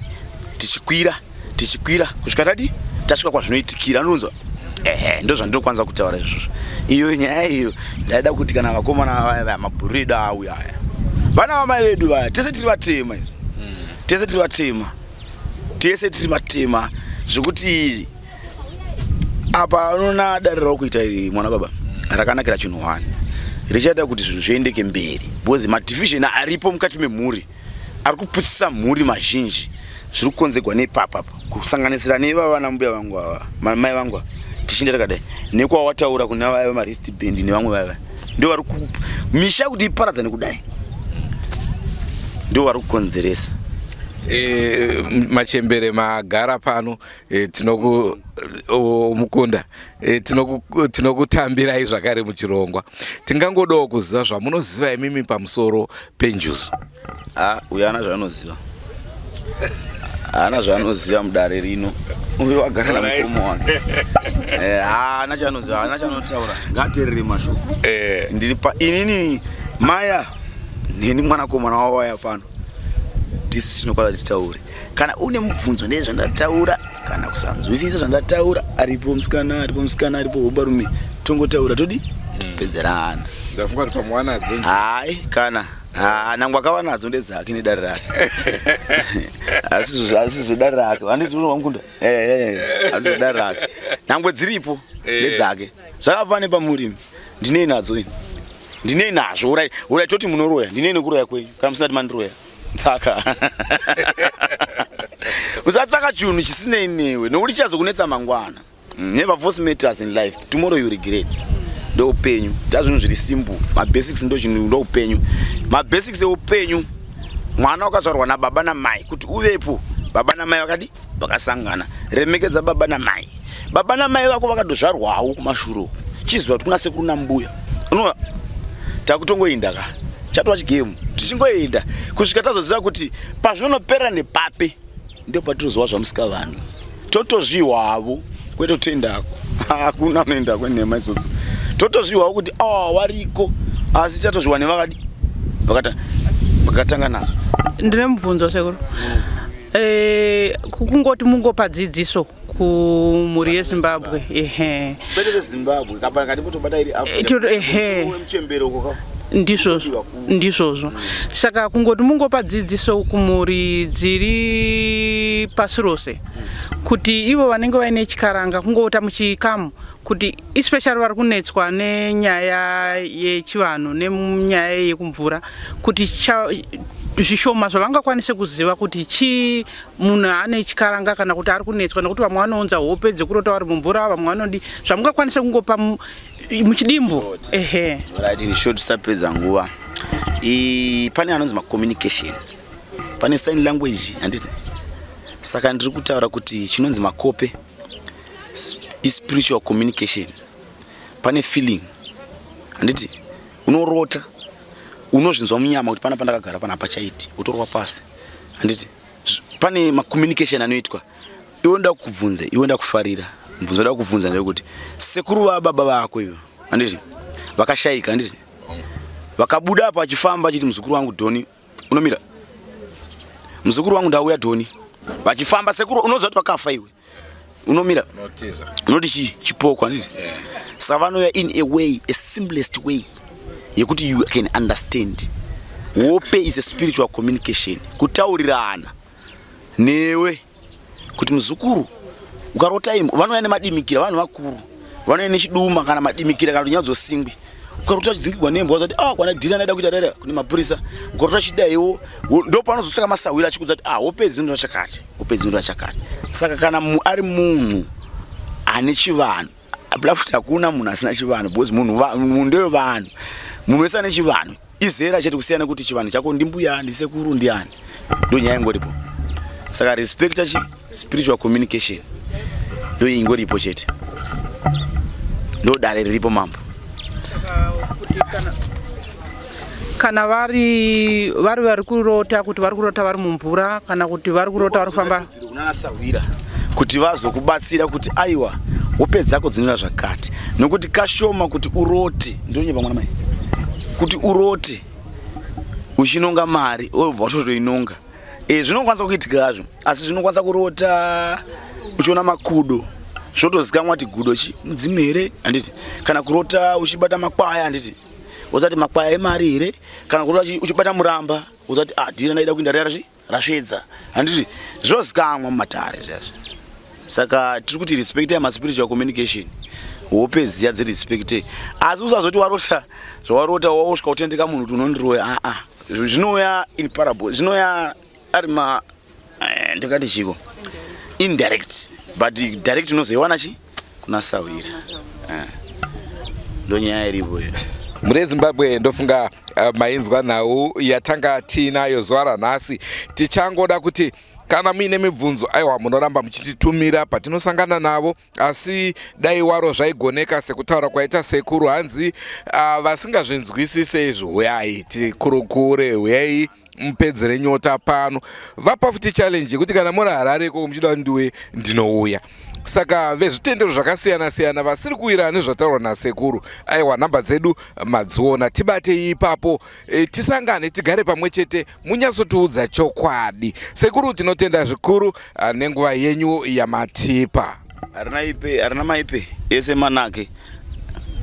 tichikwira kusvika tadi tasvika kwazvinoitikira nonzwa ndo zvandinokwanisa kutaura izvozvo iyo nyaya iyo ndaida kuti kana vakomana vaya mabhurida auya aya vana vamai vedu vaya tese tiri vatema izvo tese tiri vatema zvokuti apa unoona darirawo kuita iri mwana baba rakanakira chinhu 1 richaita kuti zvinhu zviendeke mberi because madivision aripo mukati memhuri ari kupusisa mhuri mazhinji zviri kukonzerwa nepapapa kusanganisira nevavana mbuya vangu ava mai vangu tichinda takadai nekwawataura kuna vaya marist band nevamwe vaya ndio vari misha kuti iparadzane kudai ndio vari kukonzeresa machembere magara pano mukunda tinokutambirai zvakare muchirongwa tingangodawo kuziva zvamunoziva imimi pamusoro penjuzu uyo ana zvaanoziva haana zvaanoziva mudare rino uyo wagara namukomo wake haana chaanoziva haana chaanotaura ngateerere mashoko ndiri inini maya neni mwanakomana wawaya pano tisi tinokwaza titaure kana une mubvunzo nezvandataura kana kusanzwisisa zvandataura aripo musikana aripo hobarume tongotaura todi pedzerana ndafunga kuti pamwanadzo hai kana nangu akava nadzo ndedzake nedare rake asi zvedare rake handiti unomukunda asi zvedare rake nangwe dziripo nedzake zvakabva nepamurimi ndinei nadzo ini ndinei nazvo urai toti munoroya ndinei nekuroya kwenyu kana musati mandiroya saka usatsvaka chinhu chisinei newe nokuti chichazokunetsa mangwana never force matters in life tomorrow you regret ndo upenyu tazvinhu zviri simple mabasics ndo chinhu ndo upenyu mabasics eupenyu mwana wakazvarwa nababa namai kuti uvepo baba namai vakadi vakasangana remekedza baba namai vako vakadozvarwawo kumashuro chiziva kuti kuna sekuru nambuya unoona takutongoinda ka chatwa chigemu tichingoenda kusvika tazoziva kuti pazvinopera nepape ndio patinozowa zvamusikavana totozvihwavo kwete kutoendako hakuna unoenda kwenhema idzodzo totozvihwavo kuti wariko asi tatozviwa nevakadi vakatanga nazvo ndine mubvunzo sekuru kungoti mungopa dzidziso kumhuri yeZimbabwe kwete veZimbabwe kapana kati mutobata iri Africa muchembero koka ndizvozvo saka kungoti mungopa dzidziso kumhuri dziri pasi rose kuti ivo vanenge vaine chikaranga kungota muchikamu kuti especially vari kunetswa nenyaya yechivanhu nenyaya yekumvura kuti zvishoma zvavangakwanise kuziva kuti chi munhu ane chikaranga kana kuti ari kunetswa nekuti vamwe vanounza hope dzekurota vari mumvura vamwe vanodi zvamungakwanise kungopa muchidimbo right in short sapedza nguva pane anonzi macommunication pane sign language handiti saka ndiri kutaura kuti chinonzi makope spiritual communication pane feeling handiti unorota unozvinzwa munyama kuti pana pandakagara pana pachaiti utorwa pasi handiti pane macommunication anoitwa iwe nda kubvunza iwe nda kufarira mubvunzo nda kubvunza ndekuti sekuru vababa vako ivo handiti vakashayika handiti vakabuda apa achifamba achiti muzukuru wangu Dhoni unomira muzukuru wangu ndauya Dhoni vachifamba sekuru unoziva kuti vakafa iwe unomira unoti chipoko handiti savanoya in a way a simplest way yekuti you can understand hope is a spiritual communication kutaurirana newe kuti muzukuru ukarota imwe vanoya nemadimikira vanhu vakuru vanoya nechiduma kana madimikira kana nyadzosingwi ukarota chidzingirwa nembo wazati kwana dhina naida kuita dada kune mapurisa ukarota chidaiwo ndo panozotsvaka masawira achikudza kuti hope dzinoda chakati saka kana ari munhu ane chivanhu afuti hakuna munhu asina chivanhu because munhu ndewe vanhu munhu wese ane chivanhu izera chete kusiyana kuti chivanhu chako ndimbuya ndisekuru ndiani ndo nyaya ingoripo saka respect spiritual communication ndo ingoripo chete ndo dare riripo mambo kana vari kurota kuti vari kurota vari mumvura kana kuti vari kurota vari kufamba kunasawira kuti vazokubatsira kuti aiwa hope dzako dzinoita zvakati nokuti kashoma kuti urote ndonyepa mwana mai kuti urote uchinonga mari obva watotoinonga zvinokwanisa kuitika hazvo asi zvinokwanisa kurota uchiona makudo zvotozikamwa kuti gudo mudzimu here handiti kana kurota uchibata makwaya handiti uzati makwaya emari here kana kurota uchibata muramba uzati dhira ndaida kuinda rera rasvedza handiti zvozikamwa mumatare zvazvo saka tiri kuti respectai maspiritual communication hope ziya dzirespectai asi usazoti warota zvawarota wasvika kutendeka munhu kuti unondiroya zvinouya in parable zvinouya ari ndikati chiko indirect but direct unozoiwana kunasawira ndonyaya iripo iyo. Muri Zimbabwe ndofunga mainzwa nhau yatanga tinayo zuva ranhasi. Tichangoda kuti kana muine mibvunzo aiwa munoramba muchititumira patinosangana navo, asi dai waro zvaigoneka sekutaura kwaita sekuru hanzi vasingazvinzwisise izvo huyai tikurukure, huyai mupedzere nyota pano. Vapa futi challenge yekuti kana muri Harare ko muchida ndiwe ndinouya. Saka vezvitendero zvakasiyana siyana vasiri kuwira nezvataurwa nasekuru aiwa nhamba dzedu madziona, tibate ipapo tisangane tigare pamwe chete munyatsotiudza chokwadi. Sekuru tinotenda zvikuru nenguva yenyu yamatipa. Harina maipe ese manake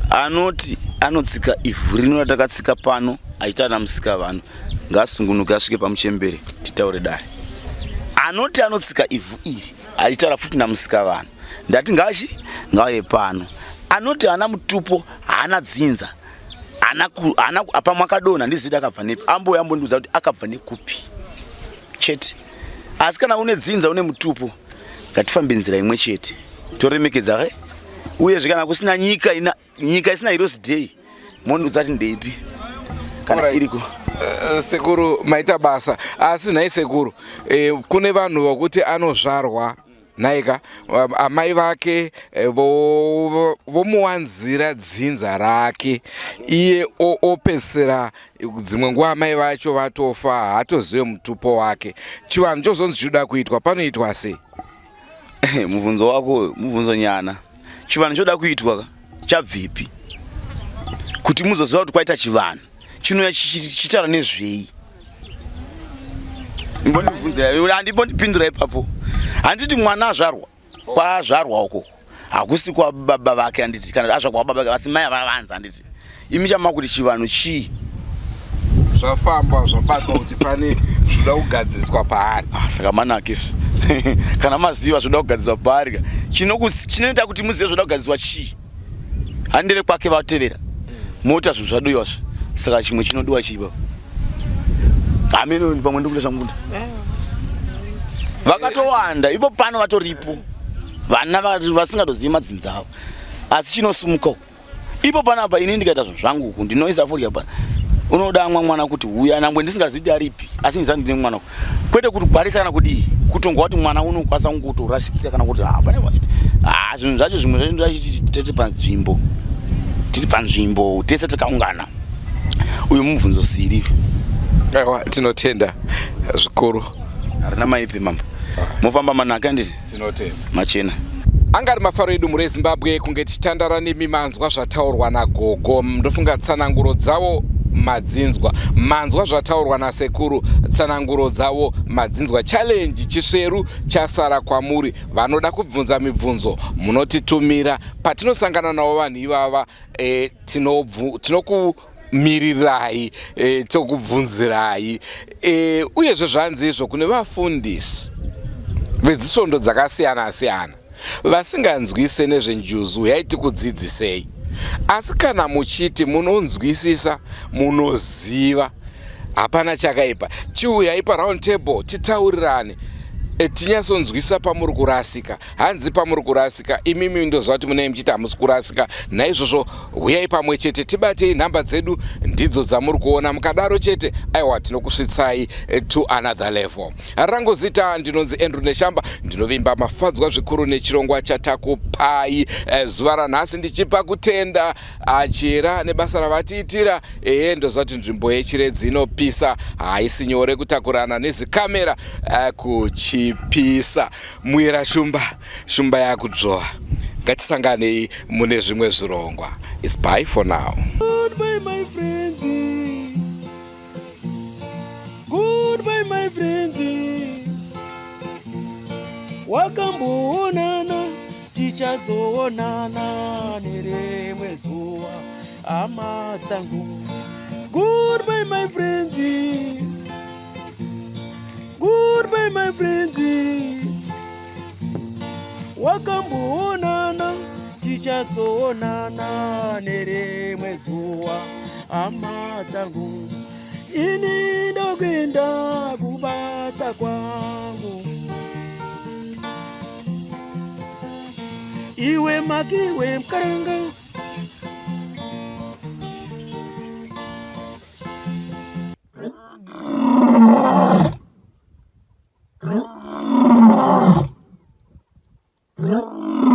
anoti anotsika ivhu rino ratakatsika pano aitana musika vanhu ngasungunuke asvike pamuchembere titaure dare. Anoti anotsika ivhu iri aitara futi namusika vanhu ndati ngauye pano. Anoti ana mutupo haana dzinza apa mwakadonha ndizviti akabva nepi amboya ambondiudza kuti akabva nekupi chete. Asi kana une dzinza une mutupo ngatifambe nzira imwe chete toremekedza uyezve kana kusina nyika isina heroes day mondiudza kuti ndeipi kana iriko. Sekuru maita basa, asi nhai sekuru kune vanhu vokuti anozvarwa naika amai vake vomuwanzira dzinza rake, iye opedzisira dzimwe nguva amai vacho vatofa haatozive mutupo wake. Chivanhu chozonzi choda kuitwa panoitwa sei? Mubvunzo wako mubvunzo nyana. Chivanhu choda kuitwa chabvipi kuti muzoziva kuti kwaita chivanhu chinouya chichitaura nezvei? Imbondibvunzira, handipindura ipapo. Handiti mwana azvarwa kwazvarwa uko hakusi kwa baba vake, handiti kana azvarwa kwa baba vake asi mai vavanza, handiti imi chama kuti chivanhu chii zvafamba zvabatwa kuti pane zvoda kugadziswa paari. Saka manake kana maziva zvoda kugadziswa paari chinoita kuti muzive zvoda kugadziswa chii. Handire kwake vatevera mota zvinhu zvadoiwazvo, saka chimwe chinodiwa chipa ameno pamwe ndikule zvamunda vakatowanda ipo pano vatoripo vana vasingadozivi madzinza avo, asi chinosumuka ipo panapa. Ini ndikaita zvangu uku ndinoisa furya pana unoda mwana kuti uya nangwe ndisingazivi aripi asi ndizani ndine mwana kwete kuti kugwarisa kana kuti kutongwa kuti mwana unokwanisa kutorashikira kana kuti zvinhu zvacho zvimwe zvaitete panzvimbo tiri panzvimbo tese takaungana. Uyu mubvunzo siri. Aiwa tinotenda zvikuru. Harina maipi mambo mofamba manaka handiti tinotenda machena. Angari mafaro edu muri Zimbabwe kunge tichitandara nemimanzwa zvataurwa nagogo. Ndofunga tsananguro dzavo madzinzwa, manzwa zvataurwa nasekuru, tsananguro dzavo madzinzwa. Challenge chisveru chasara kwamuri vanoda kubvunza mibvunzo munotitumira. Patinosangana navo vanhu ivava tinokumirirai tokubvunzirai. Uyezve zvanzi izvo kune vafundisi vedzisvondo dzakasiyana siyana vasinganzwise nezvenjuzu yaiti kudzidzisei. Asi kana muchiti munonzwisisa, munoziva, hapana chakaipa, chiuyai pa round table titaurirane. tinyatsonzwisa pamuri kurasika. Hanzi pamuri kurasika, imimi ndoziva kuti munenge muchiti hamusi kurasika. Naizvozvo uyai pamwe chete tibatei nhamba dzedu ndidzo dzamuri kuona. Mukadaro chete aiwa tinokusvitsai to another level. Rangu zita ndinonzi Andrew Neshamba, ndinovimba mafadzwa zvikuru nechirongwa chatakupai zuva ranhasi ndichipa kutenda chera nebasa ravatiitira. Ndoziva kuti nzvimbo yechiredzi inopisa, haisi nyore kutakurana nezikamera kuchipisa. Mwira shumba yakudzvowa. Ngatisanganei mune zvimwe zvirongwa. It's bye for now. Goodbye my friends. Goodbye my friends. Wakamboonana tichazoonana nerimwe zuva hama dzangu. Goodbye my friends. Goodbye my friends. Wakamboonana tichazoonana nerimwe zuva hama dzangu. Ini ndokwenda kubasa kwangu. Iwe makiwe mkaranga. Yeah.